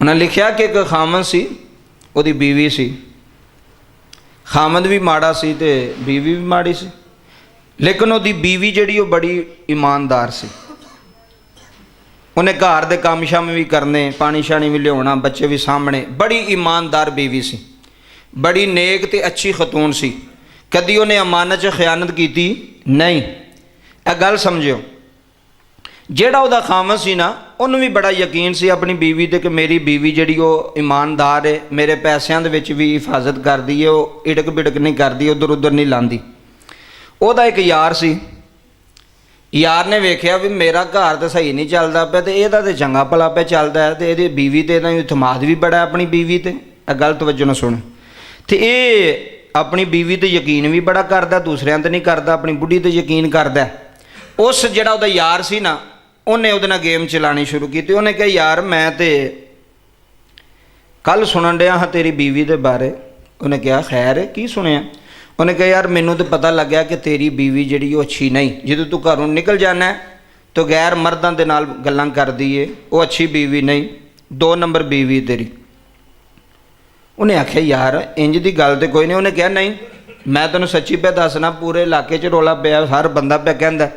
उन्हें लिखा कि एक खामद सी, उहदी बीवी सी। खामद भी माड़ा सी ते बीवी भी माड़ी सी, लेकिन उहदी बीवी जिहड़ी वो बड़ी ईमानदार सी। उन्हें घर दे काम शाम भी करने, पानी शानी भी लियाना, बच्चे भी सामने। बड़ी ईमानदार बीवी सी, बड़ी नेक ते अच्छी खतून सी। कदी उन्हें अमानत च खयानत की नहीं। यह गल समझो, जेड़ा उहदा खामद सी ना, उन्होंने भी बड़ा यकीन सी अपनी बीवी ते कि मेरी बीवी जिहड़ी वो ईमानदार है, मेरे पैसों दे विच भी हिफाजत करदी है, वो इड़क बिड़क नहीं करदी, उधर उधर नहीं लांदी। उहदा एक यार सी, यार ने वेख्या भी मेरा घर तो सही नहीं चलता पिया ते इहदा ते चंगा भला पे चलता है, तो इहदी बीवी ते इहदा इतमाद भी बड़ा है अपनी बीवी ते। गल तवज्जो नाल सुन। तो ये अपनी बीवी ते यकीन भी बड़ा करदा, दूसरियां ते नहीं करदा, अपनी बुढ़ी ते यकीन करदा। उस जिहड़ा उहदा यार सी ना, उन्हें उहदे नाल गेम चलानी शुरू की। उन्हें कहा यार मैं तो कल सुनन डया हाँ तेरी बीवी के बारे। उन्हें कहा खैर है, की सुनिया? उन्हें कहा यार मैनू तो पता लग गया कि तेरी बीवी जिहड़ी वो अच्छी नहीं, जो तू घरों निकल जाना है तो गैर मर्दां दे नाल गल्लां करदी है, वो अच्छी बीवी नहीं, 2 नंबर बीवी तेरी। उन्हें आख्या यार इंज दी गल तो कोई नहीं। उन्हें कहा नहीं मैं तैनूं सच्ची पे दसना, पूरे इलाके च रौला पिया, हर बंदा पे कहंदा।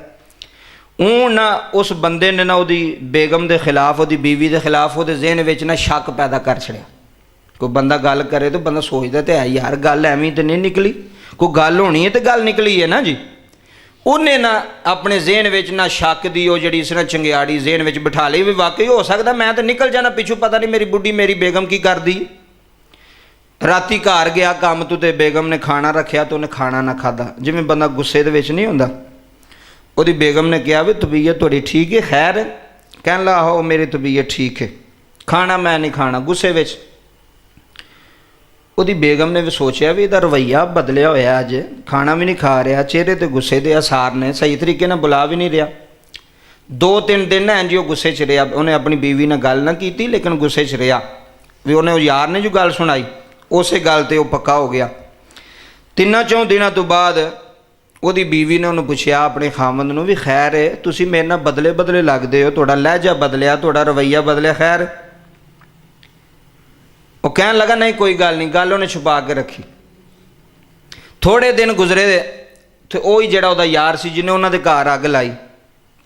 ऊँ ना उस बंदे ने ना उहदी बेगम के खिलाफ, उहदी बीवी के खिलाफ उहदे ज़हन विच ना शक पैदा कर छड़िया। कोई बंदा गल करे तो बंदा सोचता तो है यार गल एवं तो नहीं निकली, कोई गल होनी है तो गल निकली है ना जी। उन्हें ना अपने ज़हन विच ना शक दी वो जिहड़ी सी ना चंगियाड़ी ज़हन विच बिठा ली भी वाकई हो सकता मैं तो निकल जाना पिछू, पता नहीं मेरी बुढ़ी मेरी बेगम की करदी। राती घर गया काम तो ते बेगम ने खाना रखा तो उन्हें खाना ना खादा, जिवें बंदा गुस्से दे विच नहीं हुंदा। उहदी बेगम ने कहा भी तबीयत थोड़ी ठीक है? खैर है? कहन लगा हो मेरी तबीयत ठीक है, खाना मैं नहीं खाना, गुस्से विच। उहदी बेगम ने भी सोचा भी इहदा रवैया बदलिया होया, अज खाना भी नहीं खा रहा, चेहरे ते गुस्से दे आसार ने, सही तरीके नाल बुला भी नहीं रहा। 2-3 दिन ना इंज गुस्से च रहा। उन्हें अपनी बीवी ने गल ना की लेकिन गुस्से च रहा भी। उन्हें यार ने जो गल सुनाई उस गल ते वो पक्का हो गया। 3-4 दिनों तो बाद उहदी बीवी ने उन्हें पूछया अपने खामद नूं भी खैर है तुसीं मेरे नाल बदले बदले लगदे हो, तुहाडा लहजा बदलिया, तुहाडा रवैया बदलिया, खैर? वो कहन लगा नहीं कोई गल नहीं, गल उन्हें छुपा के रखी। थोड़े दिन गुजरे तो वही जिहड़ा उहदा यार सी जिन्हें उन्हां दे घर अग लाई।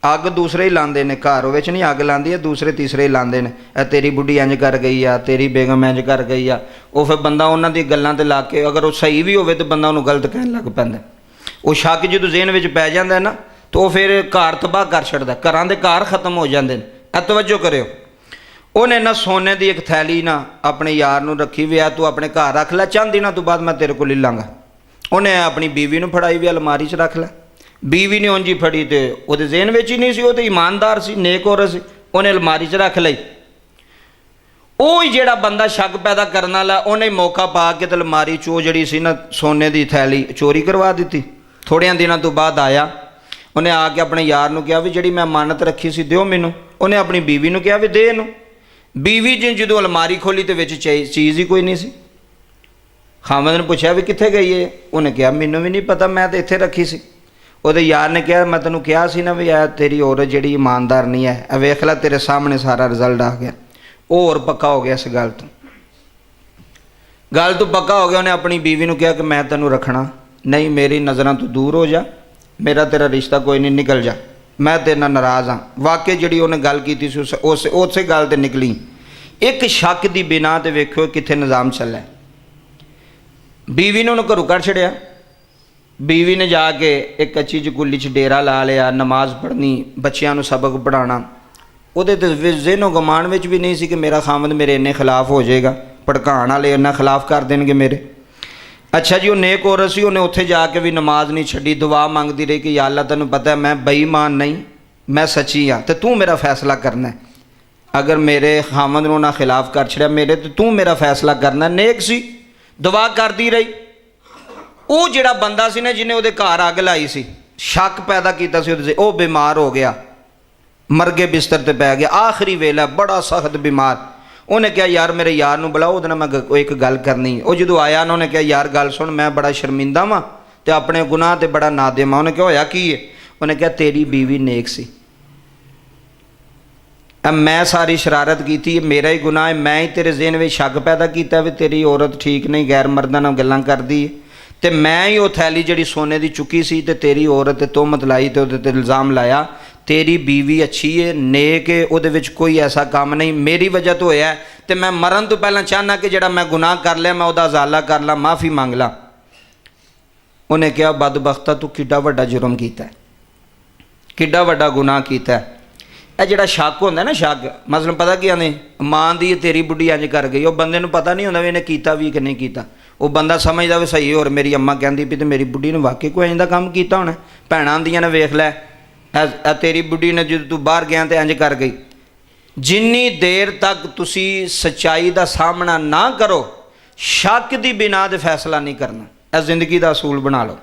अग दूसरे ही लांदे ने, घर विच नहीं अग लांदी है, दूसरे तीसरे ही लांदे ने। तेरी बुढ़ी इंज कर गई आ, तेरी बेगम इंज कर गई आ। वो फिर बंदा उन्हां दी गल्लां ते ला के अगर वो सही भी होवे तो बंदा उन्होंने गलत कहन लग पैंदा। वो शक जो ज़हन विच पै जांदा है ना तो वह फिर घर तबाह कर छड्डदा, घरां दे घर खत्म हो जांदे ने। तवज्जो करियो, उन्हें ना सोने की एक थैली ना अपने यार नूं रखी भी आ, तू अपने घर रख लै, चंद दिनों तो बाद मैं तेरे को ले लांगा। उन्हें अपनी बीवी नूं फड़ाई भी अलमारी च रख लै। बीवी ने उंज ही फड़ी तो उहदे ज़हन विच ही नहीं सी, वो तो ईमानदार सी, नेक औरत सी, उन्हें अलमारी च रख लई। ਉਹ ਜਿਹੜਾ ਬੰਦਾ शक पैदा करने वाला उन्हें मौका पा के तो अलमारी चो जी सी ना सोने की थैली चोरी करवा दी। थोड़े दिनों तो बाद आया, उन्हें आके अपने यार नूं कहा भी जी मैं अमानत रखी सी दिओ मैनू। उन्हें अपनी बीवी नूं कहा भी दे इनू। बीवी जी जो अलमारी खोली तो विच चीज़ ही कोई नहीं सी। खामद ने पूछा भी कित्थे गई है? उन्हें कहा मैनू भी नहीं पता, मैं तो इत्थे रखी सी। उहदे यार ने कहा मैं तैनूं कहा सी ना भी आ तेरी औरत जिहड़ी ईमानदार नहीं है, वेख लै तेरे सामने सारा रिजल्ट आ गया। और पक्का हो गया इस गल तो पक्का हो गया। उन्हें अपनी बीवी ने कहा कि मैं तेनू रखना नहीं, मेरी नज़रों तो दूर हो जा, मेरा तेरा रिश्ता कोई नहीं, निकल जा, मैं तेरे नाल नाराज़ हाँ। वाकई जी उन्हें गल की उस गल तो निकली। एक शक की बिना तो वेखो कित्थे निज़ाम चला। बीवी ने उन्हें घरों कढ़ छड़िया। बीवी ने जाके एक कच्ची जकुली च डेरा ला लिया, नमाज पढ़नी, बच्चों को सबक पढ़ाना। उहदे ते ज़हनो गमान में भी नहीं सी कि मेरा खामद मेरे इन्ने खिलाफ हो जाएगा, भड़काण वाले इन्ना खिलाफ कर देंगे मेरे। अच्छा जी वो नेक औरत सी, उन्हें उत्थे जाके भी नमाज नहीं छड्डी, दुआ मंगती रही कि या अल्लाह तैनूं पता है मैं बेईमान नहीं, मैं सच्ची हाँ, तो तू मेरा फैसला करना है। अगर मेरे खामद नूं ना खिलाफ कर छड़िया मेरे तो तू मेरा फैसला करना। नेक सी, दुआ करती रही। वो जिहड़ा बंदा सी ना जिन्हें उहदे घर अग लाई सी, शक पैदा किया सी उहदे, वो बीमार हो गया, मरगे बिस्तर ते पै गया, आखिरी वेला बड़ा सख्त बीमार। उन्हें कहा यार मेरे यार नूं बुलाओ, उहदे नाल मैं एक गल करनी। वो जो आया उन्होंने कहा यार गल सुन, मैं बड़ा शर्मिंदा वां ते अपने गुनाह ते बड़ा नादिम। उन्हें कहा होया की है? उन्हें कहा तेरी बीवी नेक सी, मैं सारी शरारत की, मेरा ही गुनाह है, मैं ही तेरे ज़हन में शक पैदा किया भी तेरी औरत ठीक नहीं, गैर मर्दां नाल गल्लां करदी है, ते मैं ही वो थैली जिहड़ी सोने की चुकी सी ते तेरी औरत ते तोहमत लाई ते उहदे ते इल्ज़ाम लाया। तेरी बीवी अच्छी है, नेक है, उहदे विच कोई ऐसा काम नहीं, मेरी वजह तो होया है, ते मैं मरन तो पहला चाहना कि जिहड़ा मैं गुनाह कर लिया मैं उहदा अज़ाला कर ला, माफ़ी मंग ला। उन्हें कहा बदबख्ता तू किड्डा वड्डा जुर्म कीता है, किड्डा वड्डा गुनाह कीता है। यह जिहड़ा शक होंदा ना, शक मतलब पता की आने मां दी तेरी बुढ़ी इंज कर गई, वो बंदे नूं पता नहीं होंदा भी इन्हें कीता भी कि नहीं कीता, वो बंदा समझदा भी सही और मेरी अम्मा कहंदी भी ते मेरी बुढ़ी ने वाकई कोई इंज दा काम कीता होना। भैणां आंदियां ने वेख लै तेरी बुढ़ी ने जो तू बाहर गया तो इंज कर गई। जिन्नी देर तक तुसी सच्चाई का सामना ना करो, शक की बिना ते फैसला नहीं करना। यह जिंदगी का असूल बना लो,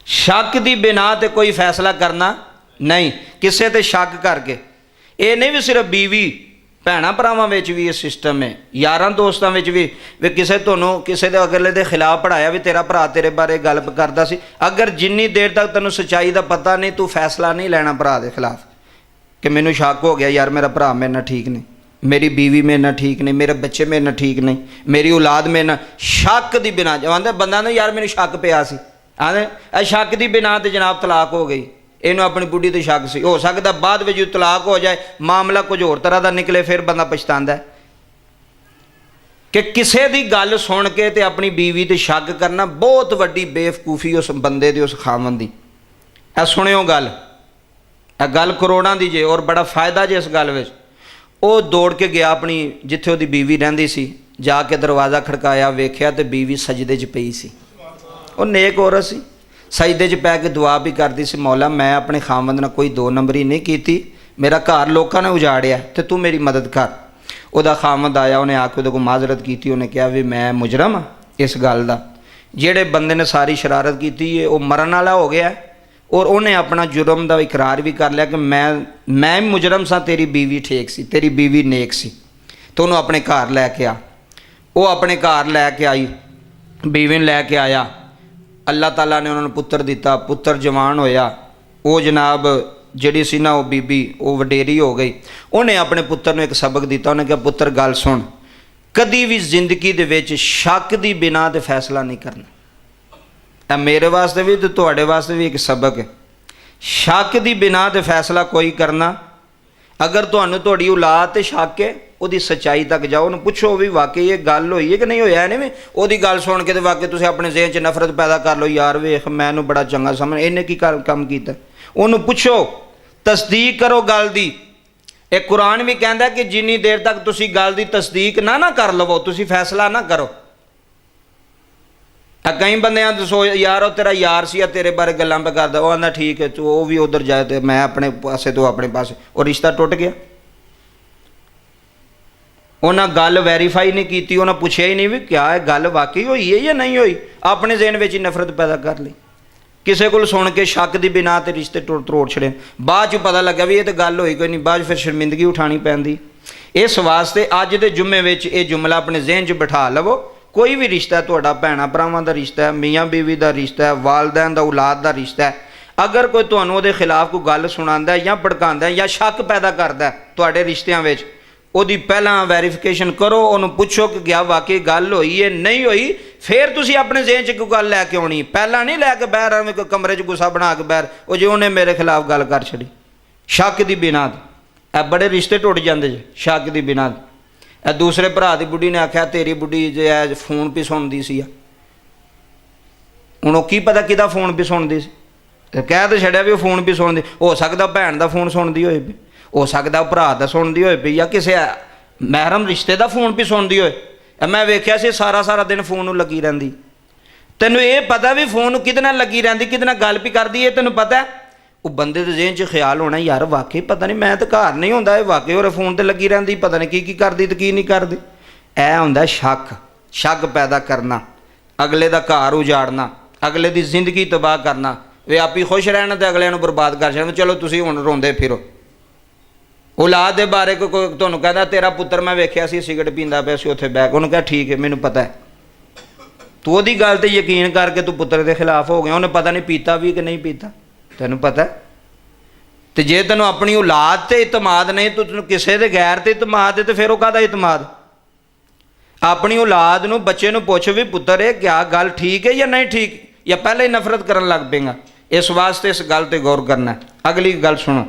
शक की बिना ते कोई फैसला करना नहीं, किसे ते शक करके। ये नहीं भी सिर्फ बीवी, भैणां भरावां विच भी ये सिस्टम है, यारां दोस्तां विच भी किसे तुहानूं किसे दे अगले दे खिलाफ पढ़ाया भी तेरा भरा तेरे बारे गल करदा सी, अगर जिन्नी देर तक तैनूं सच्चाई का पता नहीं, तू फैसला नहीं लेना भरा दे खिलाफ कि मैनूं शक हो गया यार मेरा भरा मेरे नाल ठीक नहीं, मेरी बीवी मेरे नाल ठीक नहीं, मेरे बच्चे मेरे नाल ठीक नहीं, मेरी औलाद मेरे नाल, शक दी बिना। आंदे बंदा ना यार मैनूं शक पिया सी, आंदे शक दी बिना ते जनाब तलाक हो गई, इन्हों अपनी बुढ़ी तो शक सी, हो सकता बाद में जो तलाक हो जाए मामला कुछ होर तरह का निकले, फिर बंदा पछतांदा है कि किसी की गल सुन के ते अपनी बीवी ते शक करना बहुत वड्डी बेवकूफ़ी उस बंदे दी, उस खामन दी। ऐ सुनियो गल, ए गल करोड़ां दी जे और बड़ा फायदा जे इस गल विच। वो दौड़ के गया अपनी जिथे उसकी बीवी रहिंदी सी, जाके दरवाज़ा खड़काया, वेख्या तो बीवी सजदे च पई सी, वो नेक औरत सी, सजदे च पै के दुआ भी करती सी, मौला मैं अपने खामद नाल कोई दो नंबरी नहीं की, मेरा घर लोगों ने उजाड़िया तो तू मेरी मदद कर। उहदा खामद आया, उन्हें आके उहदे कोल माजरत की, उन्हें कहा भी मैं मुजरम हाँ इस गल का, जिहड़े बंदे ने सारी शरारत की है वो मरन वाला हो गया और उन्हें अपना जुर्म का इकरार भी कर लिया कि मैं मुजरम सा, तेरी बीवी ठीक सी, तेरी बीवी नेक सी, तो उन्होंने अपने घर लैके आ। वो अपने घर लैके आई, बीवी लैके आया, अल्लाह ताला ने उन्होंने पुत्र दिता, पुत्र जवान होया, वो जनाब जिहड़ी सी ना वो बीबी वो वडेरी हो गई। उन्हें अपने पुत्र ने एक सबक दिता, उन्हें कहा पुत्र गल सुन, कदी भी जिंदगी दे विच शक दी बिना ते फैसला नहीं करना। ए मेरे वास्ते भी ते तुहाडे वास्ते भी एक सबक है, शक दी बिना ते फैसला कोई करना। अगर तुहानूं तुहाडी औलाद ते शक है, ਉਹਦੀ सच्चाई तक जाओ, उन्हें पुछो भी वाकई ये गल हुई है कि नहीं होया, नहीं ਉਹਦੀ गल सुन के तो वाकई तुसीं अपने ज़हन च नफरत पैदा कर लो, यार वेख मैनूं बड़ा चंगा समझ, इन्हें की काम कीता। उन्होंने पुछो, तस्दीक करो गल दी। एक कुरान भी कहता कि जिन्नी देर तक तुसीं गल दी तस्दीक ना कर लवो, तुसीं फैसला ना करो। कई बंदे दसो यार वो तेरा यार सी, तेरे बारे गल्लां पे करदा, वो आंदा ठीक है, वो भी उधर जाए तो मैं अपने पासे तो अपने पासे, और रिश्ता टुट गया। उन्हें गल वैरीफाई नहीं की, उन्हें पूछा ही नहीं भी क्या है गल वाकई हुई है या नहीं हुई, अपने जहन में ही नफरत पैदा कर ली, किसी को सुन के शक की बिना ते रिश्ते तोड़ छड़े। बाद च पता लगा भी ये तो गल हुई कोई नहीं, बाद फिर शर्मिंदगी उठानी पैंदी। इस वास्ते अज के जुम्मे में ये जुमला अपने जहन च बिठा लवो, कोई भी रिश्ता तुहाडा भैणां भरावां दा रिश्ता है, मियाँ बीवी का रिश्ता है, वालदैन का औलाद का रिश्ता है, अगर कोई तुहानूं उहदे खिलाफ कोई गल सुणांदा है या भड़कांदा है या शक पैदा करदा है तुहाडे रिश्तियां विच, ਉਹਦੀ ਪਹਿਲਾਂ ਵੈਰੀਫਿਕੇਸ਼ਨ ਕਰੋ, ਉਹਨੂੰ ਪੁੱਛੋ ਕਿ क्या वाकई गल हुई है नहीं हुई, फिर तुसी अपने जेहन च कोई गल लैके आउणी, पहला नहीं लैके बहर आवें कोई कमरे च गुस्सा बना के बहर वो जो उन्हें मेरे खिलाफ गल कर छड़ी शक की बिना। ए बड़े रिश्ते टुट जाते जे शक की बिना। ए दूसरे भरा की बुढ़ी ने आख्या तेरी बुढ़ी जो है फोन भी सुनती सी, हुण की पता किहदा फोन भी सुनती सी, कह तो छड़िया भी वो फोन भी सुनती, हो सकता भैन का फोन सुनती होए, हो सकता भरा का सुनती होए पई, या किसी महरम रिश्ते का फोन भी सुनती होए। मैं वेख्या सी सारा सारा दिन फोन लगी रही, तेनों ये पता भी फोन किहदे नाल लगी रही, किहदे नाल गल भी करती है, तेनों पता है। वो बंदे के जेहन च ख्याल होना यार वाकई पता नहीं, मैं तो घर नहीं होंदा, वाकई और फोन तो लगी रही, पता नहीं की करती तो की नहीं करती। ऐ हुंदा शक, शक पैदा करना, अगले का घर उजाड़ना, अगले की जिंदगी तबाह करना, वे आप ही खुश रहना तो अगले नूं बर्बाद कर छड्डना। चलो तुसीं हुण रोंदे फिरो। औलाद के बारे कोई तुहानूं कहदा तेरा पुत्र मैं वेख्या सी सिगरट पींदा पिया सी उत्थे बैठ, उन्होंने कहा ठीक है मैनूं पता है, तू ओहदी गल ते यकीन करके तू पुत्र के खिलाफ हो गया, उन्हें पता नहीं पीता भी कि नहीं पीता, तैनूं पता है। ਤੇ ਜੇ ਤੈਨੂੰ ਆਪਣੀ ਔਲਾਦ ਤੇ ਇਤਮਾਦ ਨਹੀਂ, ਤੈਨੂੰ ਕਿਸੇ ਦੇ ਗੈਰ ਤੇ ਇਤਮਾਦ ਹੈ, ਤੇ ਫਿਰ ਉਹ ਕਾਹਦਾ ਇਤਮਾਦ? ਆਪਣੀ ਔਲਾਦ ਨੂੰ, ਬੱਚੇ ਨੂੰ ਪੁੱਛ ਵੀ ਪੁੱਤਰ ਇਹ ਕਿਆ ਗੱਲ ਠੀਕ ਹੈ ਜਾਂ ਨਹੀਂ ਠੀਕ, ਜਾਂ ਪਹਿਲਾਂ ਹੀ ਨਫ਼ਰਤ ਕਰਨ ਲੱਗ ਪਏਗਾ। ਇਸ ਵਾਸਤੇ ਇਸ ਗੱਲ ਤੇ ਗੌਰ ਕਰਨਾ। ਅਗਲੀ ਗੱਲ ਸੁਣੋ।